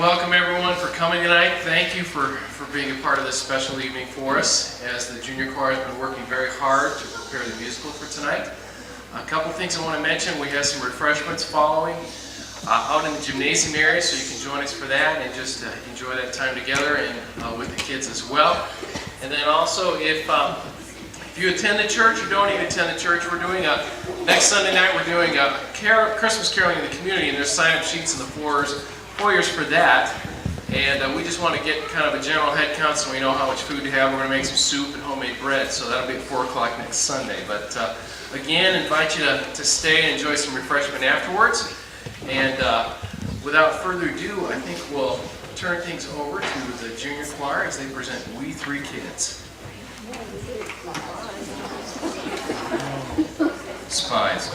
welcome everyone for coming tonight. Thank you for being a part of this special evening for us, as the junior choir has been working very hard to prepare the musical for tonight. A couple things I want to mention. We have some refreshments following out in the gymnasium area, so you can join us for that and just enjoy that time together and with the kids as well. And then also, if you attend the church or don't even attend the church, we're doing next Sunday night we're doing a Christmas caroling in the community, and there's sign-up sheets in the foyers for that. And we just want to get kind of a general head count so we know how much food to have. We're going to make some soup and homemade bread, so that'll be at 4 o'clock next Sunday. But again, invite you to stay and enjoy some refreshment afterwards. And without further ado, I think we'll turn things over to the junior choir as they present We Three Kids. Spies.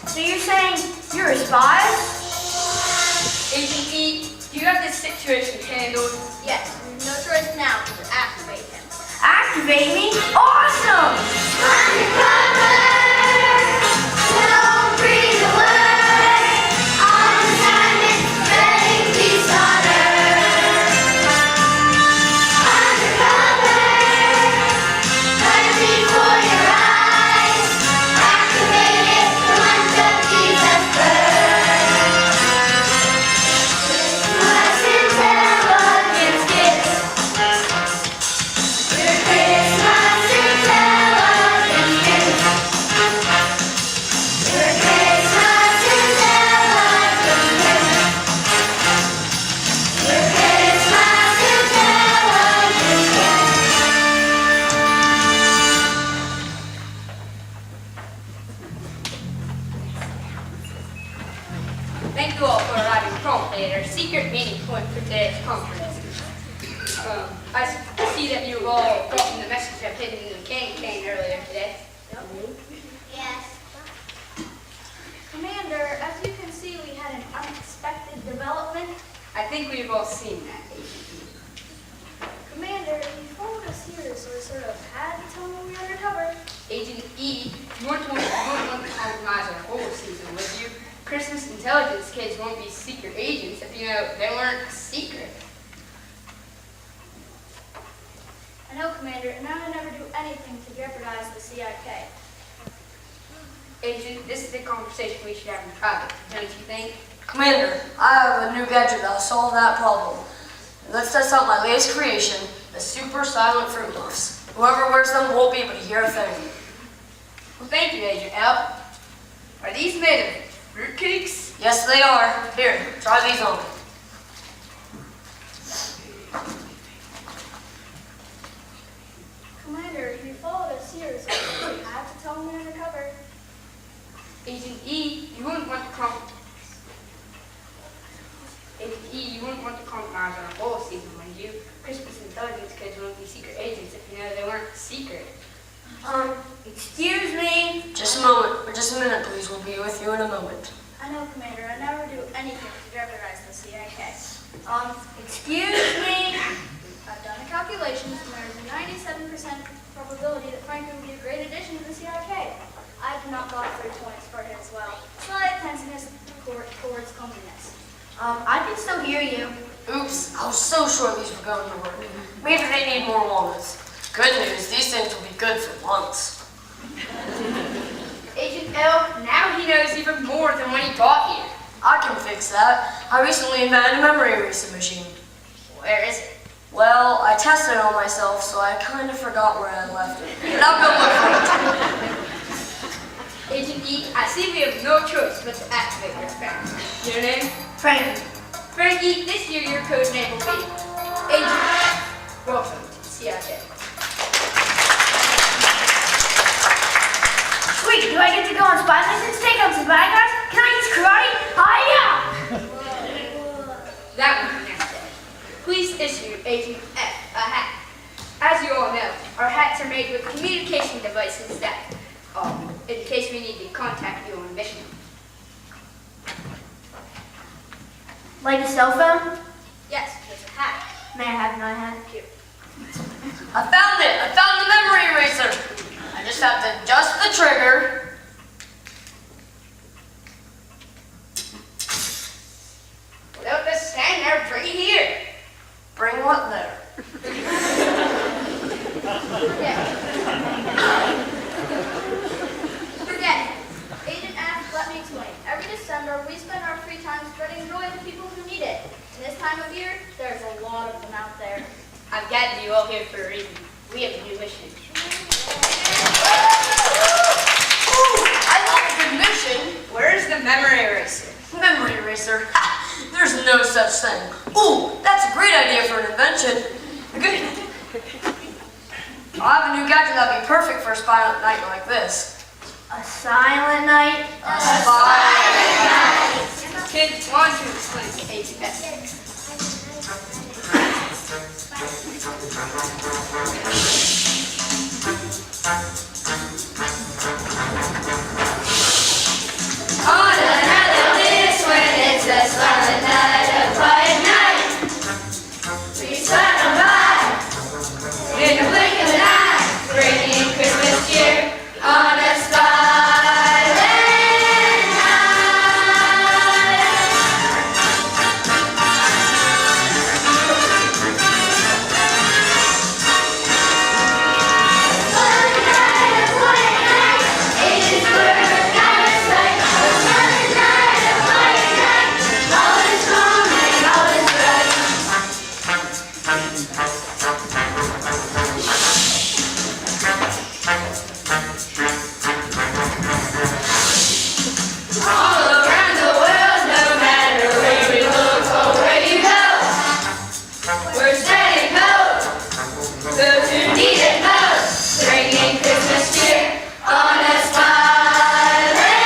So you're saying you're a spy? Agent E, do you have this situation handled? Yes, no choice now but to activate him. Activate me? Awesome! Undercover! Don't breathe away! On assignment, spreading peace on earth. Undercover! Right before your eyes. Activate it, the ones of Jesus birth. Christmas intelligence gifts. Your Christmas intelligence gifts. Your Christmas intelligence gifts. Your Christmas intelligence Thank you all for arriving promptly at our secret meeting point for today's conference. I see that you've all gotten the message I've hidden in the candy cane earlier today. Yes. Commander, as you can see, we had an unexpected development. I think we've all seen that. Commander, you followed us here, so we sort of had to tell them we were undercover. Agent E, you won't want to compromise our whole season, would you? Christmas intelligence kids won't be secret agents if you know they weren't secret. I know, Commander, and I would never do anything to jeopardize the CIK. Agent, this is a conversation we should have in private, don't you think? Commander, I have a new gadget that'll solve that problem. Let's test out my latest creation, the super silent fruit muffs. Whoever wears them won't be able to hear a thing. Well, thank you, Agent L. Are these made of fruit cakes? Yes, they are. Here, try these on. Commander, you followed us here, so you have to tell them they're in the cupboard. Agent E, you wouldn't want to compromise on a bowl season, would you? Crispus Intelligence kids wouldn't be secret agents if you know they weren't secret. Excuse me. Just a moment, or just a minute, please. We'll be with you in a moment. I know, Commander, I never do anything to jeopardize the CIK. Excuse me. I've done the calculations, and there's a 97% probability that Frankie would be a great addition to the CIK. I do not got 3 points for it as well. Slight tenseness towards cleanliness. I can still hear you. Oops, I was so sure these were going to work. Maybe they need more walnuts. Good news, these things will be good for months. Agent L, now he knows even more than when he got here. I can fix that. I recently invented a memory erasing machine. Where is it? Well, I tested it on myself, so I kind of forgot where I left it. But I'll go look for it. Agent E, I see we have no choice but to activate your experiment. Your name? Frankie. Frankie, this year your code name will be Agent F. Welcome to the CIK. Sweet, do I get to go on spy missions, take out some bad guys? Can I use karate? Hiya! That will be next day. Please issue Agent F a hat. As you all know, our hats are made with communication devices that, in case we need to contact you on a mission. Like a cell phone? Yes, it's a hat. May I have my hat? Here. I found it! I found the memory eraser! I just have to adjust the trigger. Well, don't just stand there, bring it here. Bring what there? Forget it. Agent F, let me explain. Every December, we spend our free time spreading joy to people who need it. And this time of year, there's a lot of them out there. I've gathered you all here for a reason. We have a new mission. Ooh, I love a good mission. Where's the memory eraser? Memory eraser? Ha! There's no such thing. Ooh, that's a great idea for an invention. Good. I'll have a new gadget that'd be perfect for a silent night like this. A silent night? A silent night. Kids, why don't you explain to Agent F? On another list when it's a silent night, a quiet night. We spun on by in the blink of an eye, bringing Christmas cheer on a silent night. Silent night, a quiet night, ages were out of sight. A silent night, a quiet night, all is calm and all is bright. All around the world, no matter where we look or where you go, we're sending hope. Those who need it most, bringing Christmas cheer on a silent night.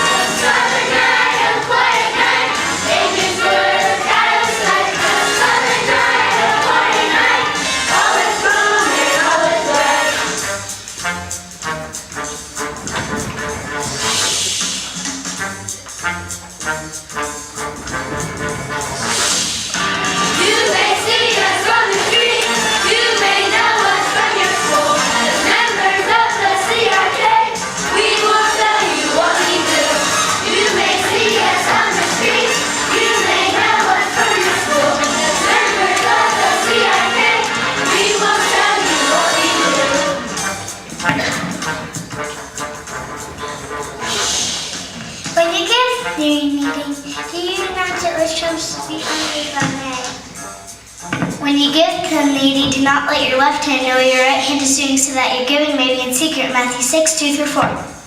A silent night, a quiet night, ages were out of sight. A silent night, a quiet night, all is calm and all is bright. You may see us on the street, you may know us from your school. As members of the CRK, we will tell you what we do. You may see us on the street, you may know us from your school. As members of the CRK, we will tell you what we do. theory meeting, do you announce it was supposed to be only by May? When you give community, do not let your left hand know your right hand is doing so that your giving may be in secret. Matthew 6:2-4.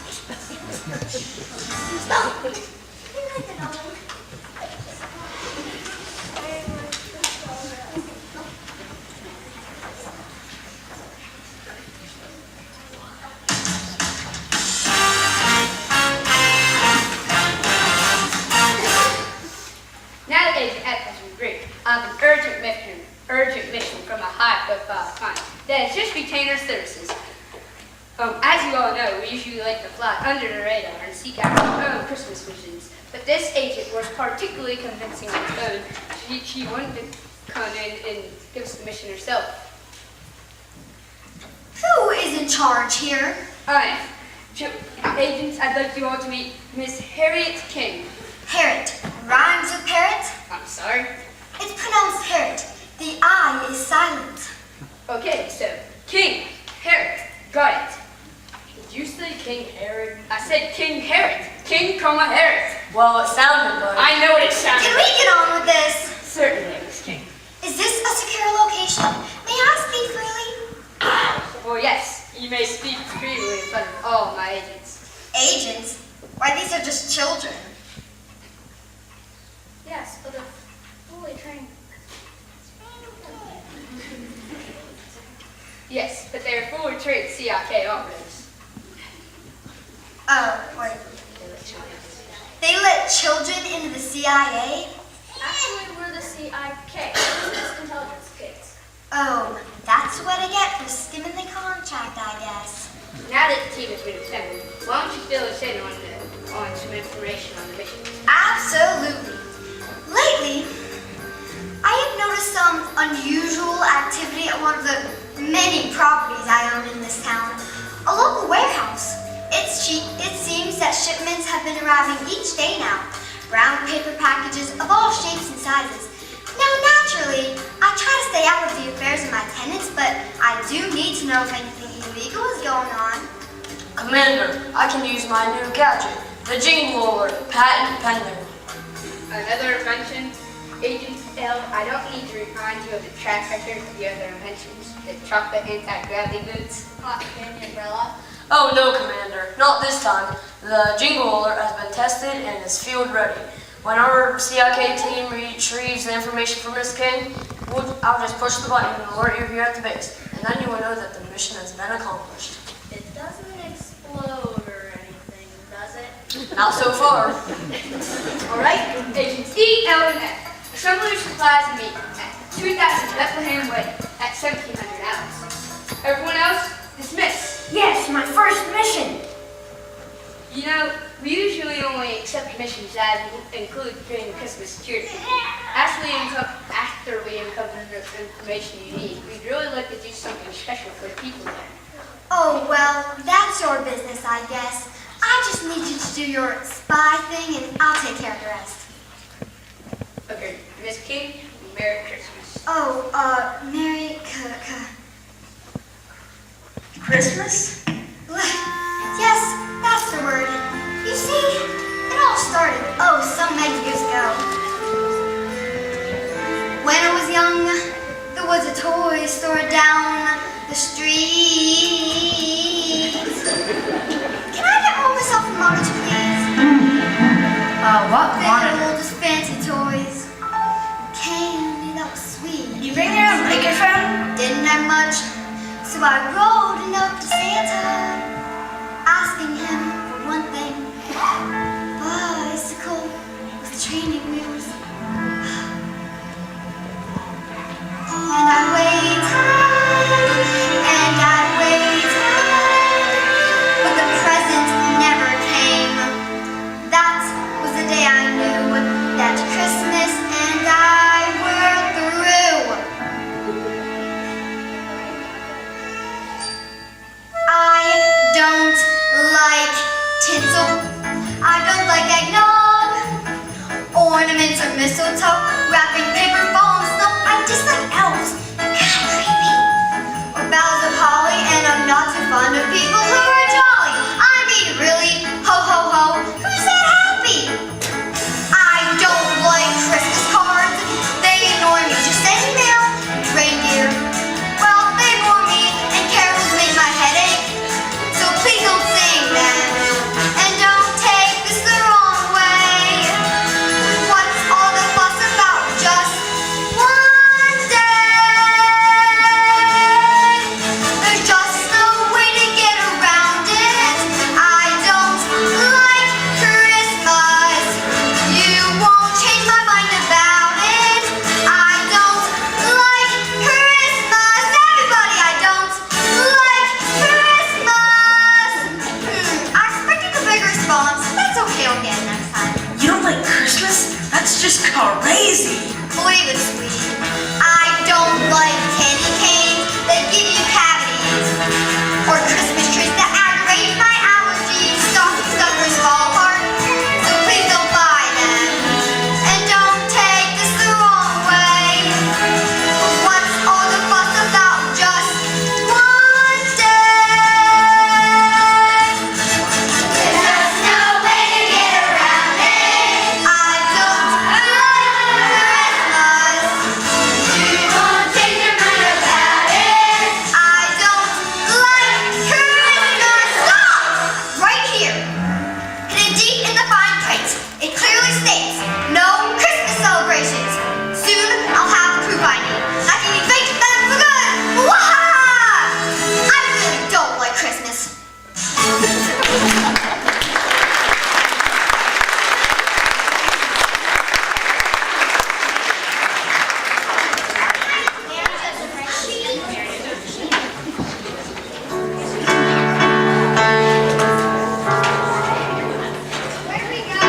Now that Agent F has been briefed, I have an urgent mission from a high-profile client that has just retained our services. As you all know, we usually like to fly under the radar and seek out our own Christmas missions. But this agent was particularly convincing on the phone. She wanted to come in and give us the mission herself. Who is in charge here? Alright, agents, I'd like you all to meet Miss Harriet King. Parrot. Rhymes with parrot? I'm sorry. It's pronounced parrot. The I is silent. Okay, so King Herod, got it. Did you say King Herod? I said King Herod. King, Herod. Well, it sounded like... I know what it sounded Can we like. get on with this? Certainly, Miss King. Is this a secure location? May I speak freely? Well, yes, you may speak freely in front of all my agents. Agents? Why, these are just children. Yes, but they're fully trained. Yes, but they are fully trained CIK operatives. Oh, wait. They let children into the CIA? Actually, we're the CIK, Business Intelligence Kids. Oh, that's what I get for skimming the contract, I guess. Now that the team has been assembled, why don't you fill us in on some information on the mission? Absolutely. Lately, I have noticed some unusual activity at one of the many properties I own in this town, a local warehouse. It seems that shipments have been arriving each day now, brown paper packages of all shapes and sizes. Now, naturally, I try to stay out of the affairs of my tenants, but I do need to know if anything illegal is going on. Commander, I can use my new gadget, the Jingle Alert, patent pending. Another invention, Agent L, I don't need to remind you of the track record of the other inventions, the chocolate anti-gravity boots. Hot candy umbrella. Oh no, Commander, not this time. The Jingle Alert has been tested and is field ready. When our CIK team retrieves the information from Miss King, I'll just push the button and alert you here at the base, and then you will know that the mission has been accomplished. It doesn't explode or anything, does it? Not so far. Alright, Agents E, L, and F. Assemble your supplies and meet at 2000 Bethlehem Way at 1700 hours. Everyone else, dismiss. Yes, my first mission. You know, we usually only accept missions that include bringing Christmas security. After we uncover the information you need, we'd really like to do something special for the people there. Oh, well, that's your business, I guess. I just need you to do your spy thing and I'll take care of the rest. Okay, Miss King, Merry Christmas. Oh, Merry Christmas? Yes, that's the word. You see, it all started, so many years ago. When I was young, there was a toy store down the street. Can I get more myself a monitor, please? What They had all those fancy toys. Candy, that was sweet. You bring your own microphone? Didn't have much, so I wrote a note to Santa, asking him for one thing. Bicycle with training wheels. And I waited, but the present never came. That was the day I knew that Christmas and I were through. I don't like tinsel. I don't like eggnog, ornaments That's just crazy. Believe it, sweetie. I don't like candy canes that give you cavities, or Christmas trees that aggravate my allergies. Stocking stuffers fall apart, so please don't buy them. And don't take this the wrong way. What's all the fuss about just one day? There's just no way to get around it. I don't like Christmas. You won't change your mind about it. I don't like Christmas. Stop! Right here. Hidden deep in the fine print, it clearly states, no Christmas celebrations. Soon I'll have the proof I need. I can evict them for good. Waha! I really don't like Christmas. Where do we go?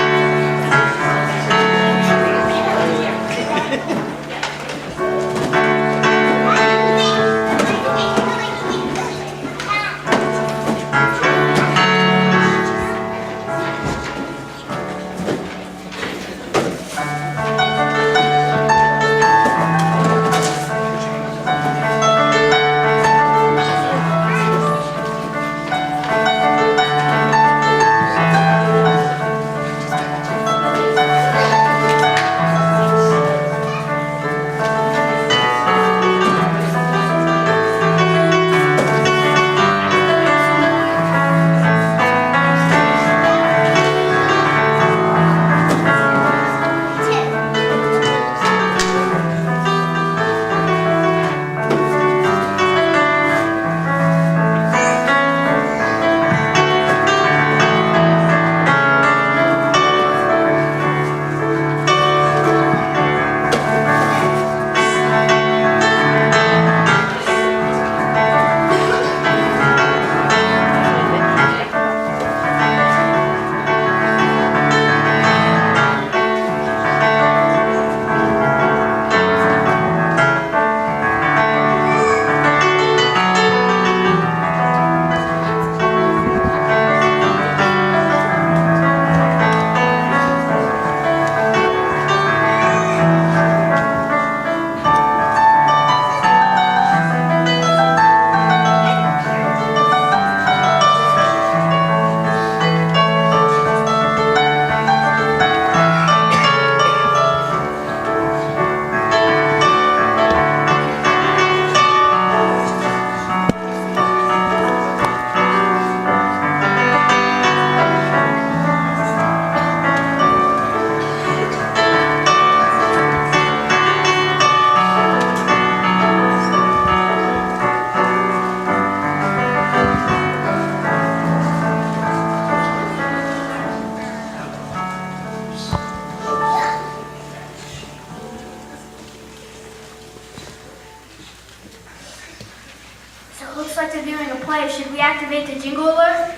So it looks like they're doing a play. Should we activate the jingle alert?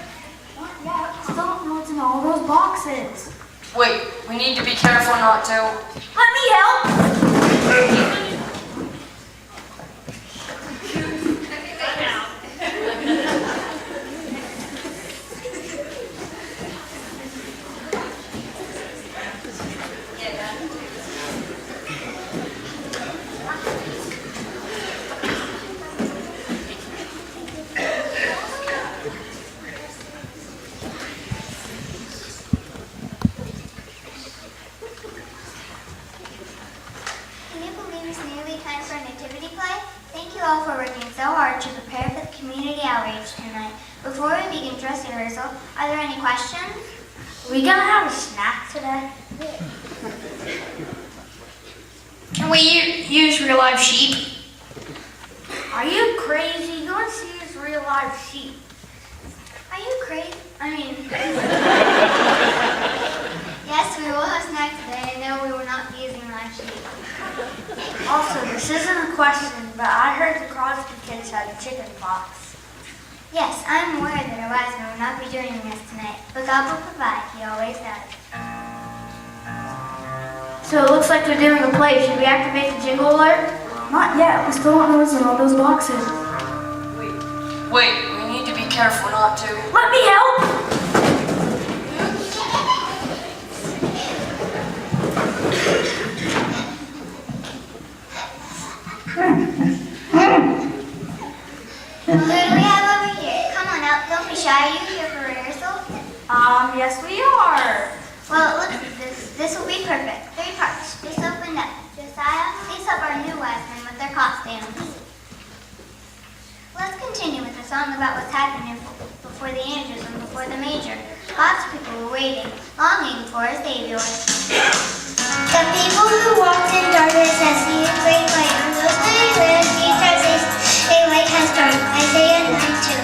Yeah, I still don't know what's in all those boxes. Wait, we need to be careful not to. Let me help. Can you believe it's nearly time for a nativity play? Thank you all for working so hard to prepare for the community outreach tonight. Before we begin dress rehearsal, are there any questions? Are we gonna have a snack today? Can we use real live sheep? Are you crazy? No one sees real live sheep. Are you crazy? I mean, Yes, we will have snack today, and no, we will not be using live sheep. also, this isn't a question, but I heard the Crosby kids had chicken pox. Yes, I'm aware that our wise man will not be joining us tonight, but God will provide. He always does. So it looks like they're doing a play. Should we activate the jingle alert? Not yet. We still don't know what's in all those boxes. Wait, we need to be careful not to. Let me help! Who do we have over here? Come on up. Don't be shy. Are you here for rehearsal? Yes we are. Well, look at this. This will be perfect. 3 parts. Just opened up. Josiah, please help our new wise men with their costumes. Let's continue with the song about what's happening before the angels and before the major. Lots of people were waiting, longing for a savior. The people who walked in darkness have seen a great light. On those days, these stars a light has dawned. Isaiah 9:2.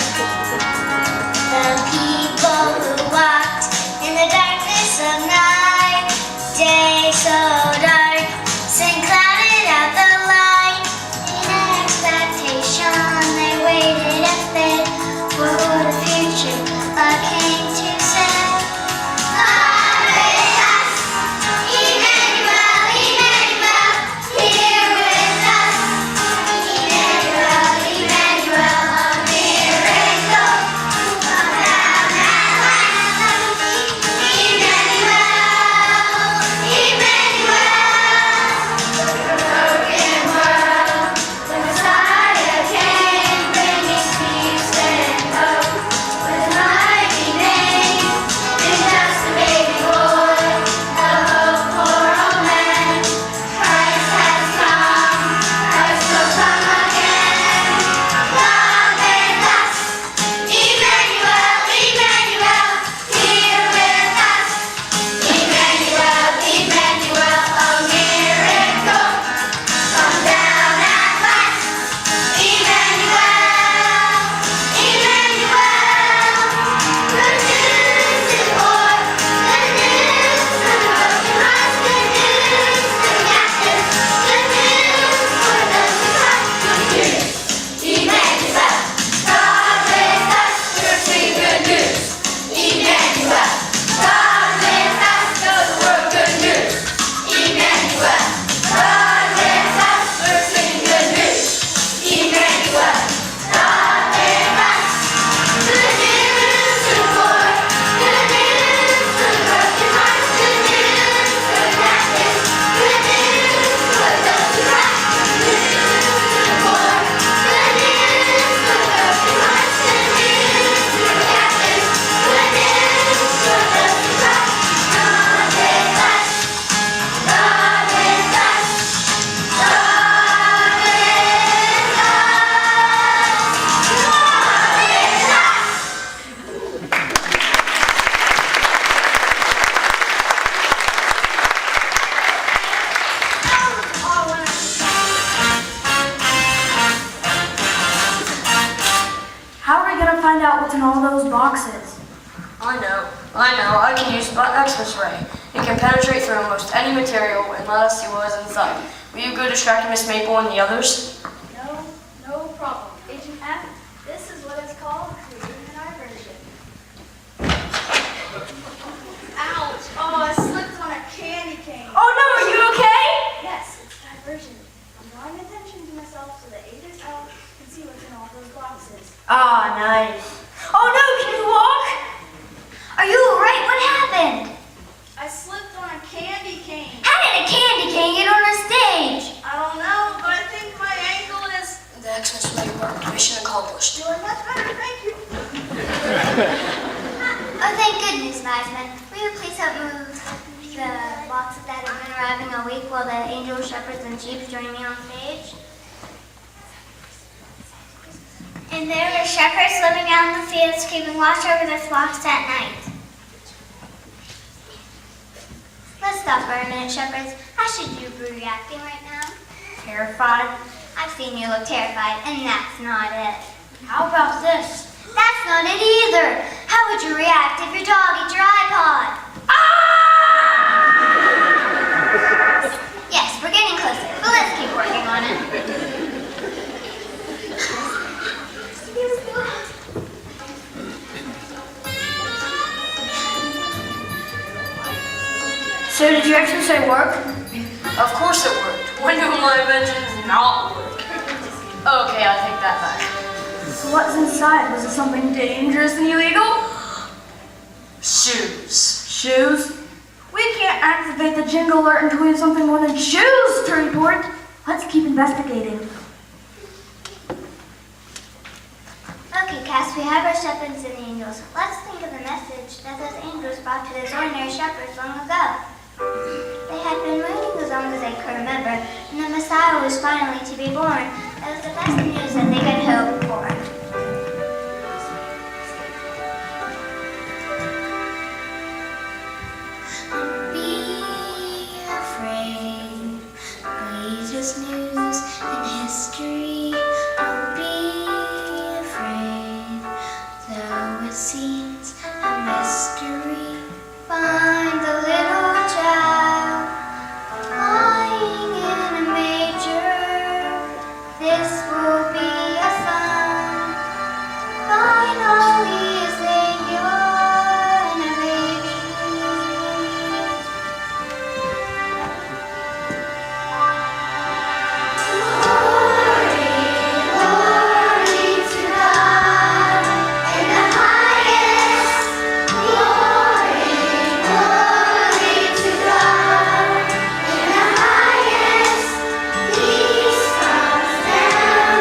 The people who walked in the darkness of night, day so dark, sin clouded out the light. In expectation, they waited and fed for the future, a king to send. God with us, Emmanuel, Emmanuel, here with us. Emmanuel, Emmanuel, a miracle come down at last. Emmanuel, Emmanuel, the broken world, the Messiah came, bringing peace and hope. With a mighty name, in just a baby boy, the hope for all men. Christ has come, Christ will come again. God with us, Emmanuel, Emmanuel, here with us. Emmanuel, Emmanuel, a miracle come down at last. Emmanuel, Emmanuel, good news is born, good news for the broken hearts, good news for the captives, good news for those who trust. Good news, Emmanuel, God with us, we're singing good news. Emmanuel, God with us, show the world good news. Emmanuel, God with us, we're singing good news. Emmanuel, God with us, good news to the poor, good news for the broken hearts, good news for the captives, good news for those who trust. Good news to the poor, good news for the broken hearts, good news for the captives, good news for those who trust. God with us, God with us, God with us, God with us. How are we gonna find out what's in all those boxes? I know. I can use Xmas ray. It can penetrate through almost any material and let us see what is inside. Will you go distract Miss Maple and the others? No problem. Agent F, this is what it's called, creating an diversion. Ouch! Oh, I slipped on a candy cane. Oh no, are you okay? Yes, it's diversion. I'm drawing attention to myself so that Agent F can see what's in all those boxes. Ah, nice. Oh no, can you walk? Are you alright? What happened? I slipped on a candy cane. How did a candy cane get on a stage? I don't know, but I think my ankle is The Xmas ray worked. Mission accomplished. doing much better. Thank you. Oh, thank goodness, Wiseman. Will you please help move the boxes that have been arriving a week while the angels, shepherds, and sheep join me on stage? And there were shepherds living out in the fields, keeping watch over their flocks at night. Let's stop for a minute, shepherds. How should you be reacting right now? Terrified? I've seen you look terrified, and that's not it. How about this? That's not it either. How would you react if your dog ate your iPod? Yes, we're getting closer, but let's keep working on it. So did your Xmas ray work? Of course it worked. When will my inventions not work? Okay, I'll take that back. So what's inside? Was it something dangerous and illegal? Shoes. Shoes? We can't activate the jingle alert until we have something more than shoes to report. Let's keep investigating. Okay, Cass, we have our shepherds and angels. Let's think of the message that those angels brought to those ordinary shepherds long ago. They had been waiting as long as they could remember, and the Messiah was finally to be born. It was the best news that they could hope for. Don't be afraid, greatest news in history. Don't be afraid, though it seems a mystery. Find the little child lying in a manger. This will be a sign. Finally, a Savior and a baby. Glory to God in the highest. Glory to God in the highest. Peace comes down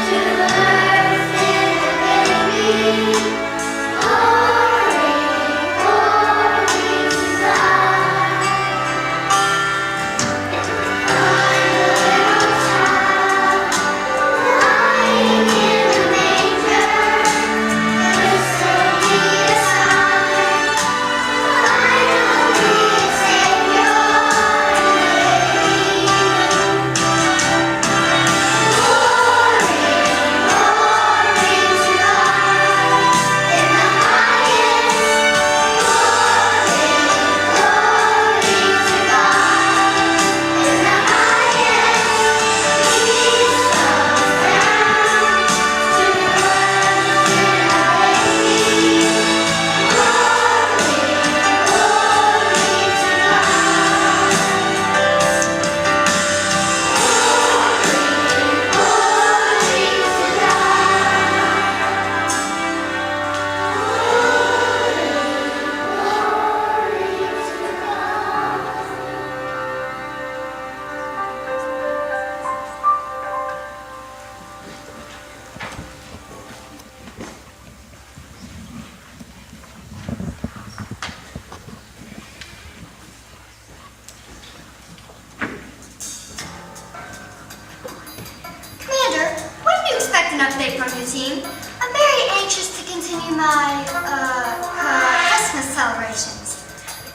to earth in a baby. Glory to God. Find the little child lying in a manger. This will be a sign. Finally, a Savior and a baby. Glory to God in the highest. Glory to God in the highest. Peace comes down to earth in a baby. Glory to Commander, when do you expect an update from your team? I'm very anxious to continue my, Christmas celebrations.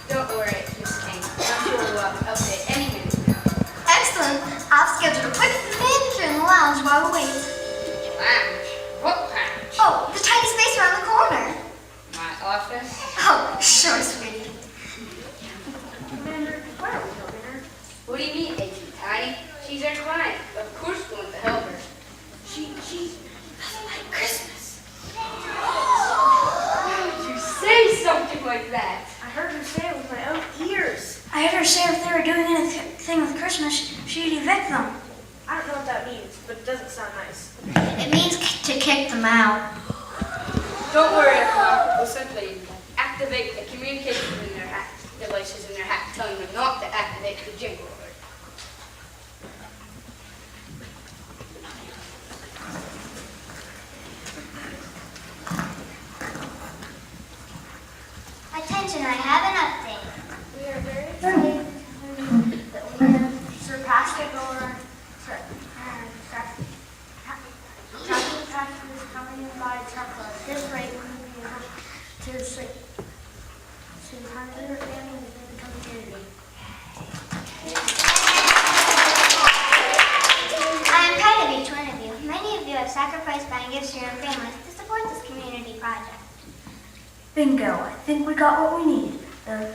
Don't worry, Miss King. I'm sure we'll update any minute now. Excellent. I've scheduled a quick manager in the lounge while we wait. Lounge? What lounge? Oh, the tiny space around the corner. My office? Oh, sure, sweetie. Commander, why are we helping her? What do you mean, Agent Tiny? She's our client. Of course we want to help her. She doesn't like Christmas. Why would you say something like that? I heard her say it with my own ears. I heard her say if they were doing anything with Christmas, she'd evict them. I don't know what that means, but it doesn't sound nice. It means to kick them out. Don't worry, everyone. We'll simply activate the communication in their hat, devices in their hat, telling them not to activate the jingle alert. Attention, I have an update. We are very excited that we have surpassed the goal. Tracking passengers coming in by truckload. At this rate, we will be able to hundreds of families in the community. I am proud of each one of you. Many of you have sacrificed buying gifts to your own families to support this community project. Bingo! I think we got what we need. The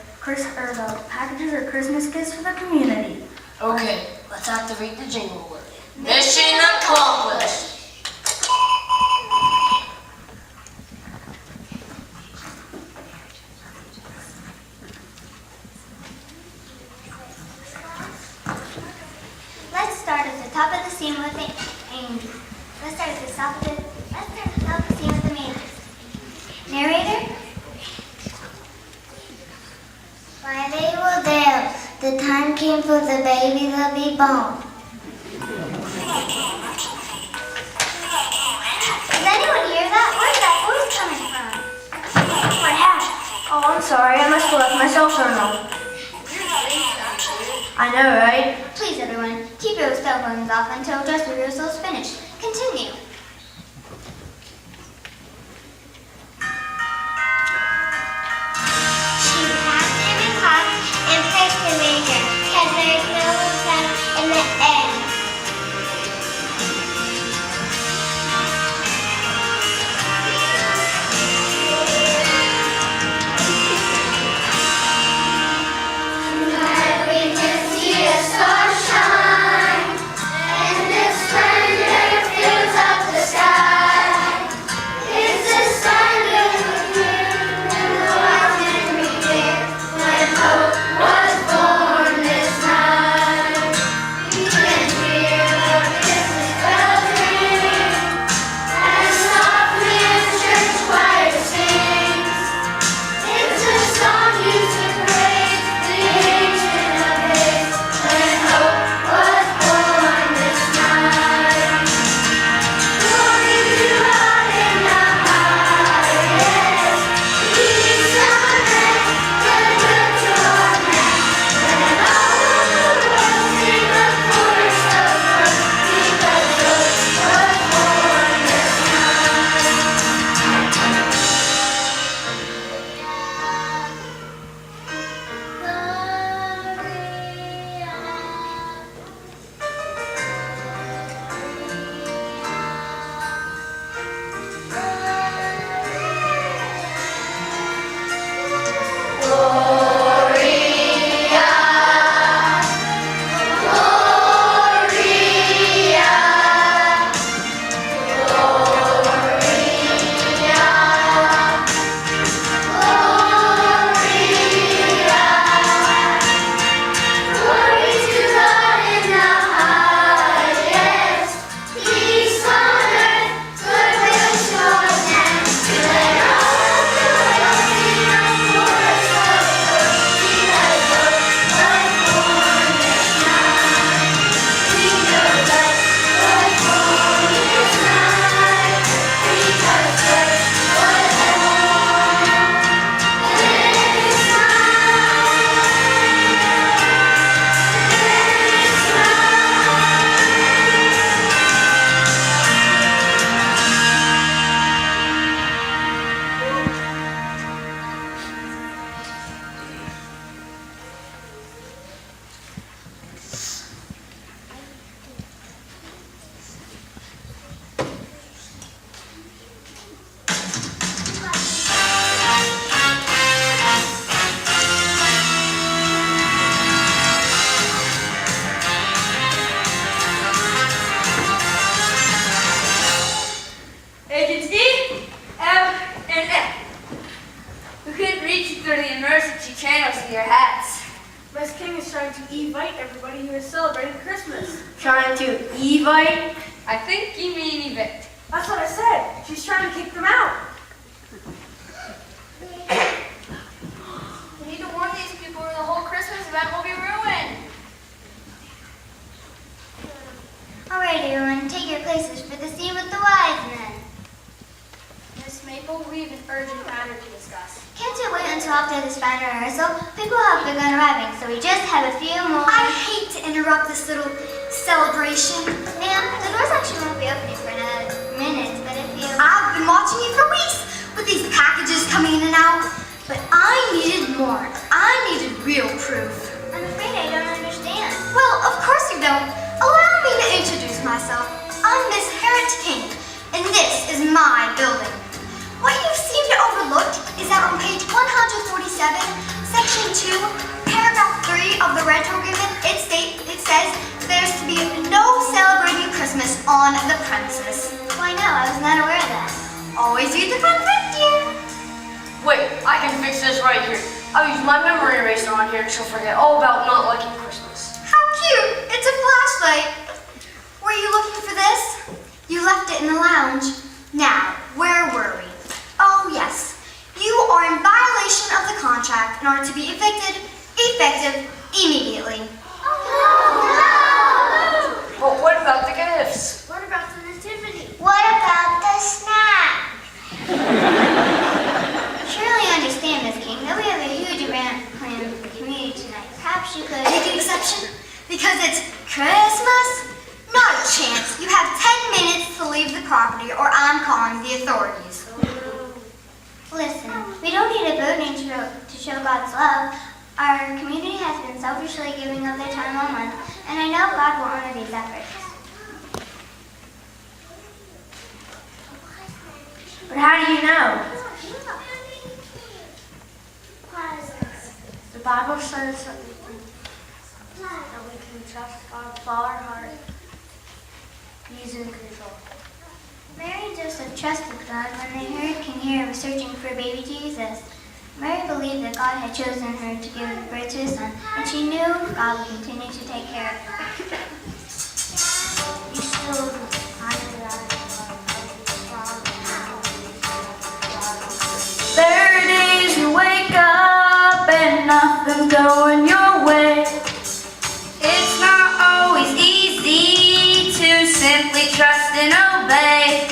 packages are Christmas gifts for the community. Okay, let's activate the jingle alert. Mission accomplished. top of the scene with the angel. Let's start at the top of the scene with the angels. Narrator? While they were there, the time came for the baby to be born. Does anyone hear that? Where's that voice coming from? What happened? Oh, I'm sorry. I must have left my cell phone on. I know, right? Please, everyone, keep your cell phones off until dress rehearsal is finished. Continue. She passed him in class and placed the maker, 'cause there's no time in the end. We can see a star shine, and the splendor fills up the sky. It's the sign of the moon, and the wise men reappear when hope was born this night. We can hear the Christmas bells ring, and softly as church choir sings. It's a song used to praise the ancient of days, when hope was born this night. Glory to God in the highest, peace on earth, goodwill to all men. When all the world sing a chorus of love, because hope was born this Glory to God in the highest, peace on earth, goodwill to all men. Let all the world sing a chorus of love, because hope was born this night. We know that was born this night, because church was born this Agents E, F, and F. We couldn't reach you through the emergency channels in your hats. Miss King is trying to evite everybody who is celebrating Christmas. Trying to evite? I think you mean evict. That's what I said. She's trying to kick them out. We need to warn these people or the whole Christmas event will be ruined. Alright, everyone, take your places for the scene with the wise men. Miss Maple, we have an urgent matter to discuss. Can't you wait until after this final rehearsal? People have begun arriving, so we just have a few more. I hate to interrupt this little celebration. Ma'am, the doors actually won't be opening for another minute, but if you... I've been watching you for weeks with these packages coming in and out, but I needed more. I needed real proof. I'm afraid I don't understand. Well, of course you don't. Allow me to introduce myself. I'm Miss Harriet King, and this is my building. What you seem to overlook is that on page 147, section 2, paragraph 3 of the rental agreement, it says there's to be no celebrating Christmas on the premises. Why no, I was not aware of that. Always read the fine print, dear. Wait, I can fix this right here. I'll use my memory eraser on here and she'll forget all about not liking Christmas. How cute! It's a flashlight. only exception? Because it's Christmas? Not a chance. You have 10 minutes to leave the property or I'm calling the authorities. Listen, we don't need a building to show God's love. Our community has been selfishly giving of their time all month, and I know God will honor these efforts. But how do you know? The Bible says that we can trust God with all our heart. He's in control. Mary and Joseph trusted God when they heard King Herod was searching for baby Jesus. Mary believed that God had chosen her to give birth to a son, and she knew God would continue to take care of her. You still There are days you wake up and nothing's going your way. It's not always easy to simply trust and obey.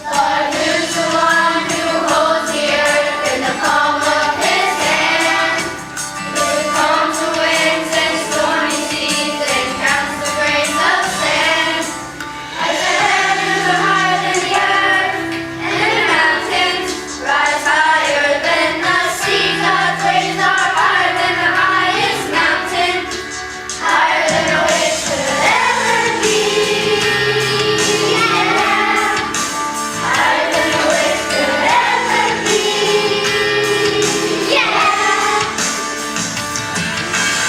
But who's the one who holds the earth in the palm of his hand? Who calms the winds and stormy seas and counts the grains of sand? As the heavens are higher than the earth, and the mountains rise higher than the sea, God's ways are higher than the highest mountain, higher than a wish could ever be. Higher than a wish could ever be.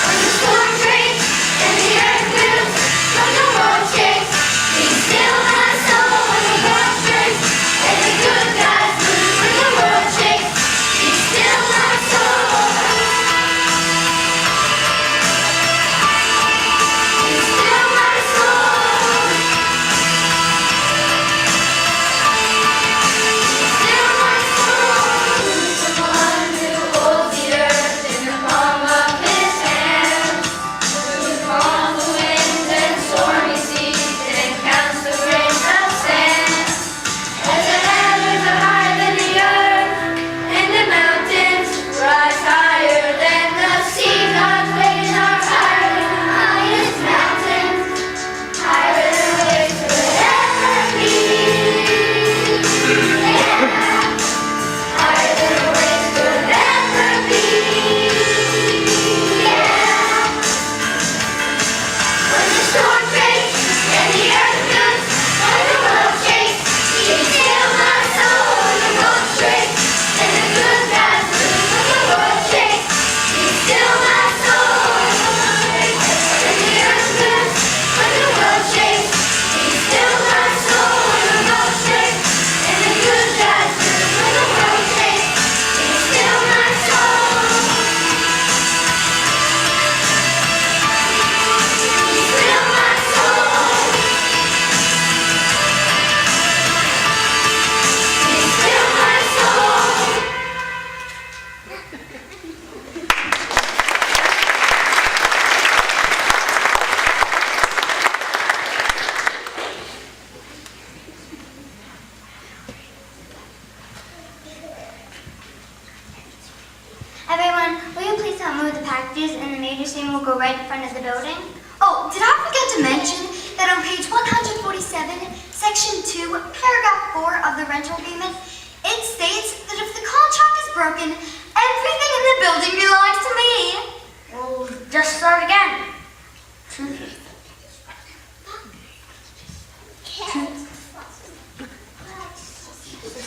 When the storm breaks and the earth moves, when the world shakes, be still my soul. When the world shakes and the good guys lose, when the world shakes, be still my soul. Be still my soul. Still my soul. Who's the one who holds the earth in the palm of his hand? Who calms the winds and stormy seas and counts the grains of sand? As the heavens are higher than the earth, and the mountains rise higher than the sea, God's ways are higher than the highest mountains, higher than a wish could ever be. Higher than a wish could ever be. When the storm breaks and the earth moves, when the world shakes, be still my soul. When the boat breaks and the good guys lose, when the world shakes, be still my soul. When the earth moves, when the world shakes, be still my soul. When the boat breaks and the good guys lose, when the world shakes, be still my soul. Be still my soul. Be still my soul. Everyone, will you please help move the packages, and the major scene will go right in front of the building? Oh, did I forget to mention that on page 147, section 2, paragraph 4 of the rental agreement, it states that if the contract is broken, everything in the building belongs to me. Well, just start again.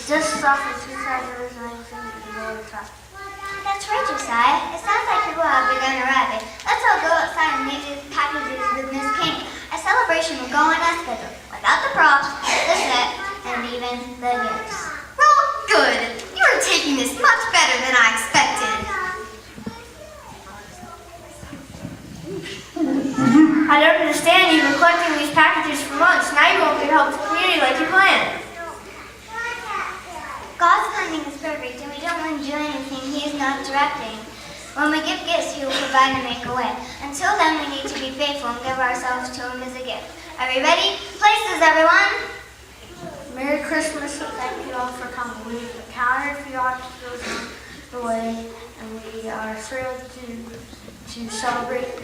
Just stop at 2 seconds and anything you can go to top. That's right, Josiah. It sounds like people have begun arriving. Let's all go outside and leave these packages with Miss King. A celebration will go on as scheduled, without the props, the set, and even the gifts. Well, good. You are taking this much better than I expected. I don't understand. You've been collecting these packages for months. Now you won't get help to the community like you planned. God's timing is perfect, and we don't want to do anything He is not directing. When we give gifts, He will provide and make a way. Until then, we need to be faithful and give ourselves to Him as a gift. Are we ready? Places, everyone! Merry Christmas and thank you all for coming. We have a calendar for you all to go down the way, and we are thrilled to to celebrate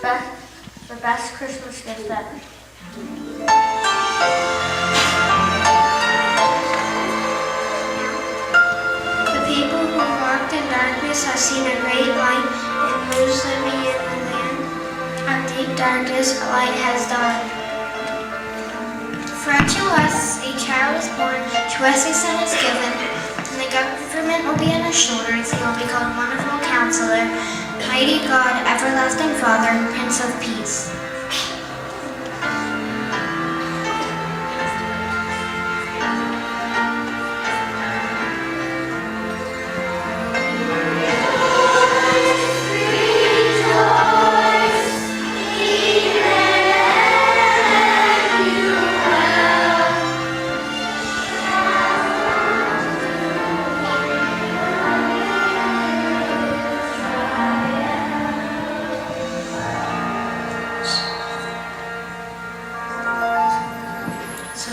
the best Christmas gift ever. The people who walked in darkness have seen a great light, and those living in the land of deep darkness, a light has dawned. For unto us a child is born, to us a son is given, and the government will be on his shoulders. He will be called Wonderful Counselor, Mighty God, Everlasting Father, Prince of Peace.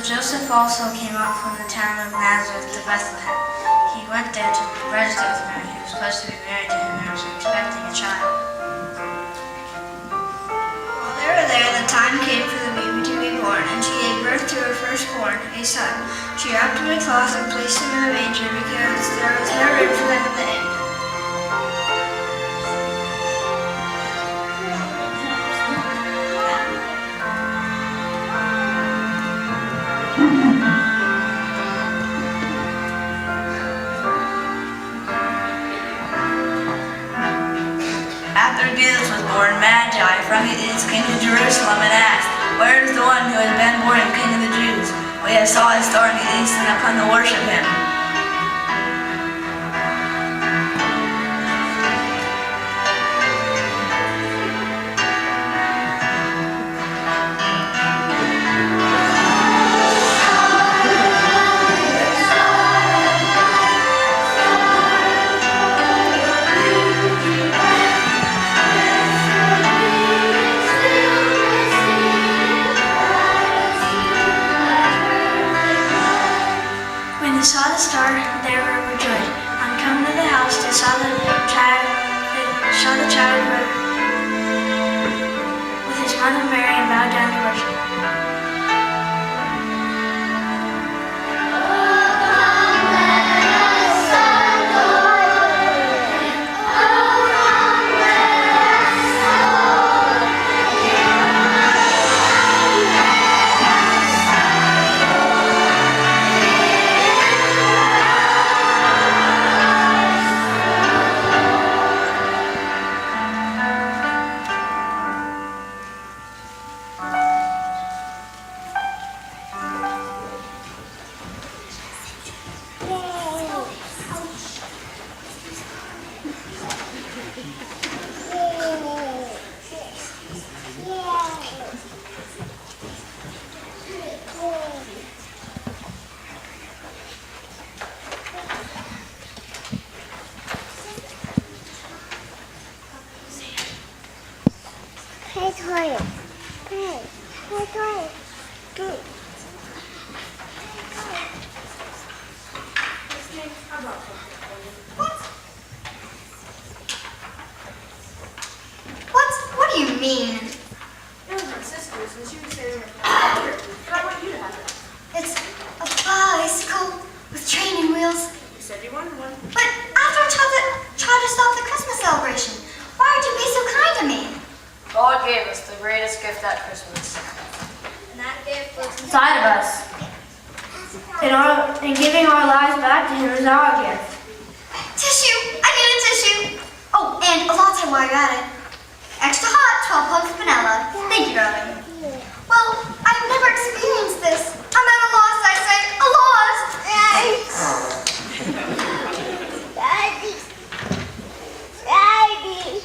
Joseph also came up from the town of Nazareth to Bethlehem. He went there to be registered with Mary, who was pledged to be married to him and was expecting a child. While they were there, the time came for the baby to be born, and she gave birth to her firstborn, a son. She wrapped him in cloth and placed him in a manger because there was no room for them in the inn. After Jesus was born, Magi from the east came to Jerusalem and asked, "Where is the one who has been born King of the Jews? We have saw his star in the east and have come to worship him." When they saw the star, they were overjoyed. On coming to the house, they saw the child with his mother Mary and bowed down to worship. What do you mean? It was my sister's, and she was saying her but I want you to have it. It's a bicycle with training wheels. You said you wanted one. But after I tried to stop the Christmas celebration, why would you be so kind to me? God gave us the greatest gift at Christmas. And that gift was Inside of us. And giving our lives back to him is our gift. Tissue! I need a tissue! Oh, and a latte while you're at it. Extra hot, 12 pumps vanilla. Thank you, darling. Well, I've never experienced this. I'm at a loss, I say. A loss! Daddy. Daddy.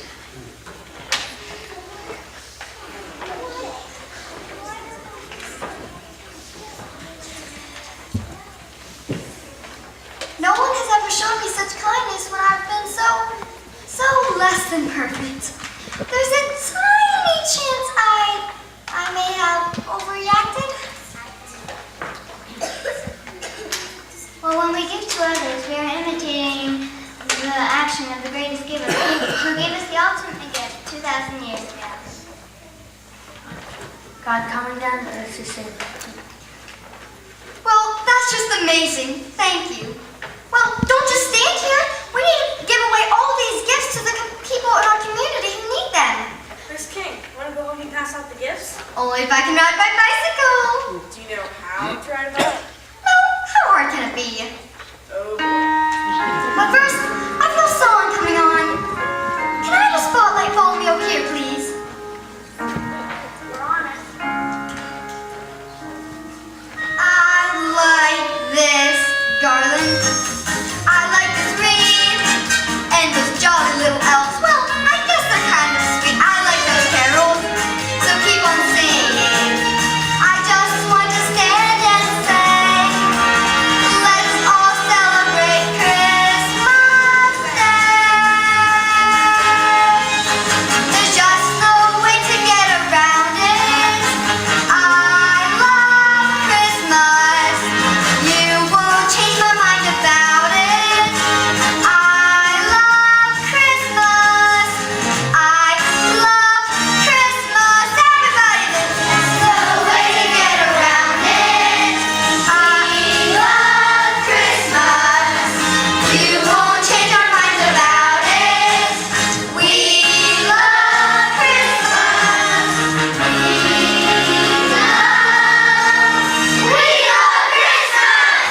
No one has ever shown me such kindness when I've been so less than perfect. There's a tiny chance I may have overreacted. Well, when we give to others, we are imitating the action of the greatest giver, who gave us the ultimate gift God coming down to earth to save us. Well, that's just amazing. Thank you. Well, don't just stand here. We need to give away all these gifts to the people in our community who need them. Miss King, want to go home and pass out the gifts? Only if I can ride my bicycle. Do you know how to ride a bike? No, how hard can it be? Oh boy. But first, I feel someone coming on. Can I have a spotlight follow me over here, please? We're on it. I like this garland. I like this wreath. And those jolly little elves. Well, I guess they're kind of sweet. I like those carols. So keep on singing. I just want to stand and say, let's all celebrate Christmas Day. There's just no way to get around it. I love Christmas. You won't change my mind about it. I love Christmas. I love Christmas. Everybody, there's no way to get around it. I love Christmas. You won't change our minds about it. We love Christmas. We love Christmas.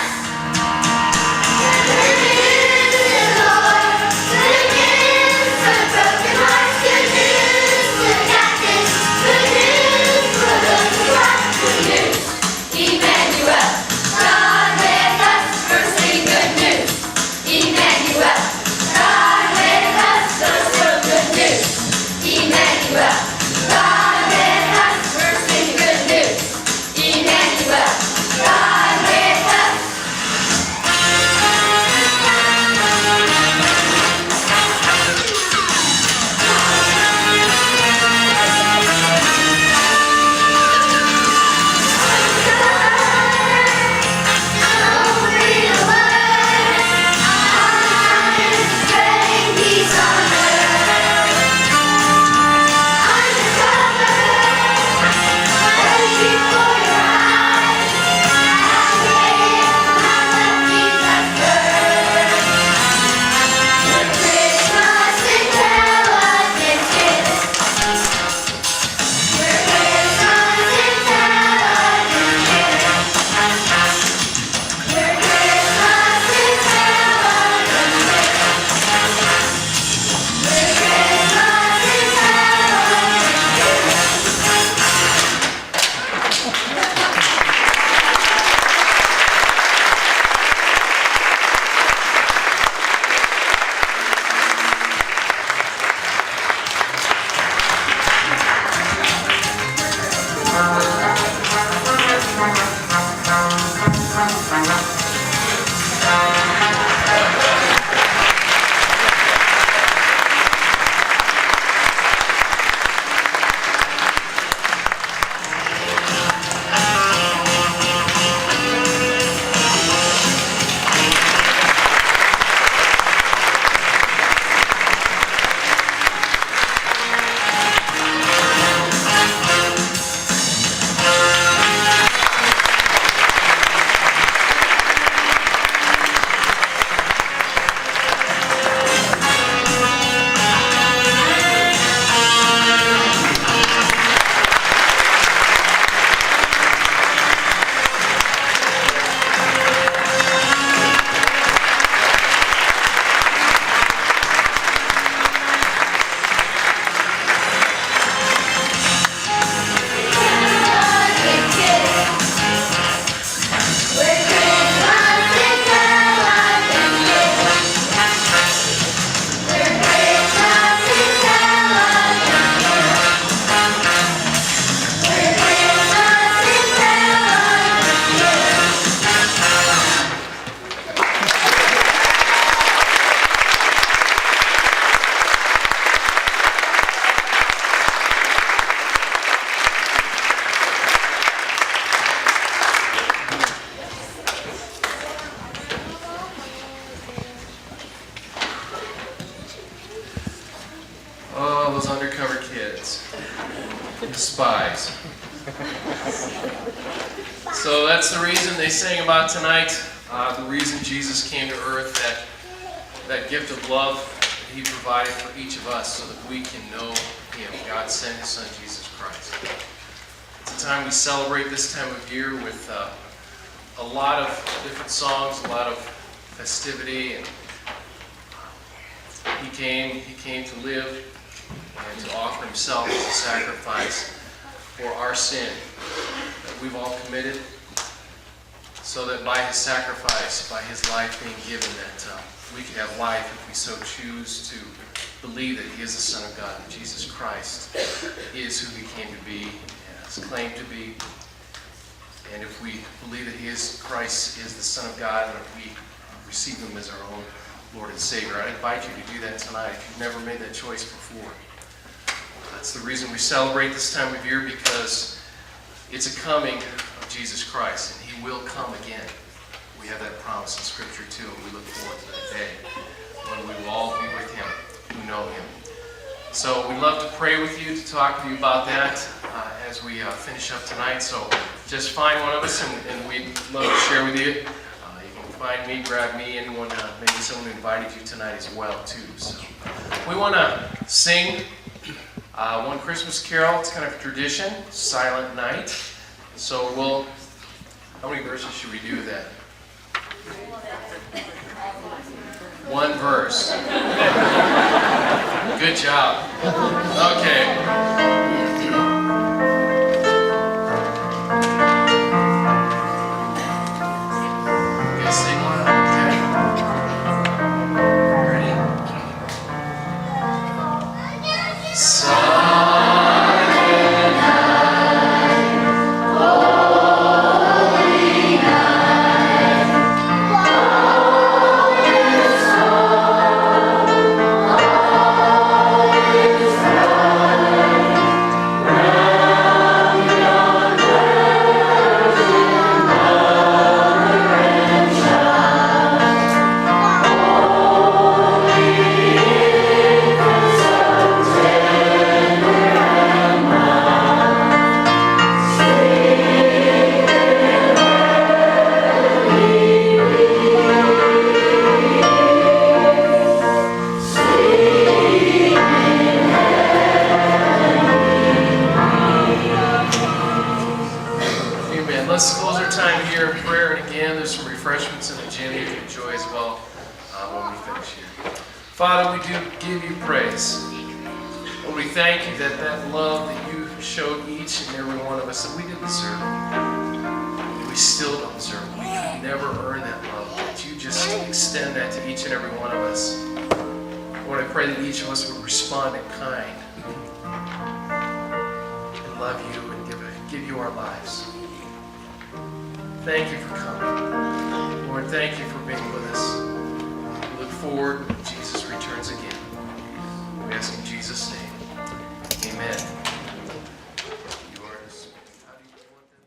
Emmanuel, God with us, first sing good news. Emmanuel, God with us, first sing good news. Emmanuel, God with us, first sing good news. Emmanuel, God with us. Oh, those undercover kids. The spies. So that's the reason they sang about tonight, the reason Jesus came to earth, that gift of love that he provided for each of us so that we can know him. God sent his son, Jesus Christ. It's a time we celebrate this time of year with a lot of different songs, a lot of festivity, and he came to live and to offer himself as a sacrifice for our sin that we've all committed, so that by his sacrifice, by his life being given, that we can have life if we so choose to believe that he is the Son of God, that Jesus Christ is who he came to be, and has claimed to be. And if we believe that Christ is the Son of God, and if we receive him as our own Lord and Savior, I invite you to do that tonight if you've never made that choice before. That's the reason we celebrate this time of year, because it's a coming of Jesus Christ, and he will come again. We have that promise in Scripture too, and we look forward to that day when we will all be with him who know him. So we'd love to pray with you, to talk with you about that as we finish up tonight. So just find one of us, and we'd love to share with you. You can find me, grab me, anyone, maybe someone who invited you tonight as well too. So we want to sing one Christmas carol. It's kind of a tradition, Silent Night. So how many verses should we do that? One verse. Good job. Okay. Let's close our time here in prayer, and again, there's some refreshments in the gym you can enjoy as well when we finish here. Father, we do give you praise. Lord, we thank you that love that you showed each and every one of us that we didn't deserve. We still don't deserve. We could never earn that love, but you just extend that to each and every one of us. Lord, I pray that each of us would respond in kind and love you and give you our lives. Thank you for coming. Lord, thank you for being with us. We look forward when Jesus returns again. We ask in Jesus' name. Amen. You are dismissed. How do you want that?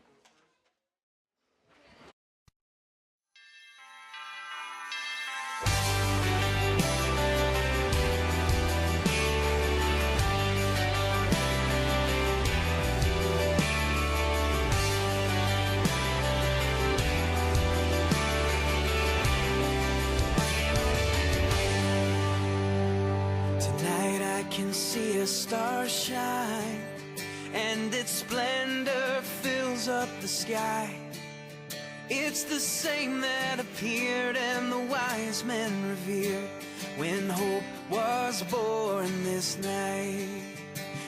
Can see a star shine, and its splendor fills up the sky. It's the same that appeared and the wise men revered when hope was born this night.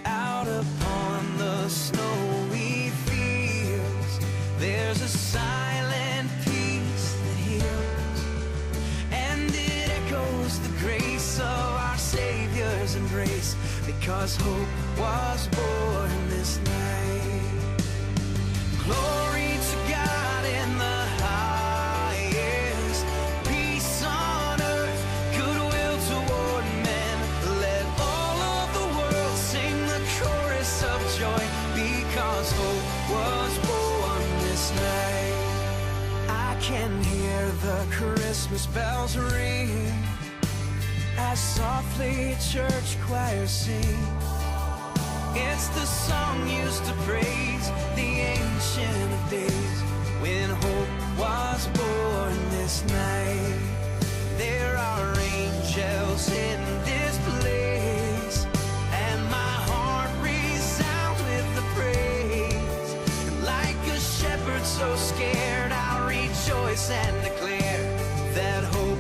Out upon the snowy fields, there's a silent peace that heals, and it echoes the grace of our Savior's embrace, because hope was born this night. Glory to God in the highest, peace on earth, goodwill toward men. Let all of the world sing the chorus of joy, because hope was born this night. I can hear the Christmas bells ring as softly church choirs sing. It's the song used to praise the so scared, I'll rejoice and declare that hope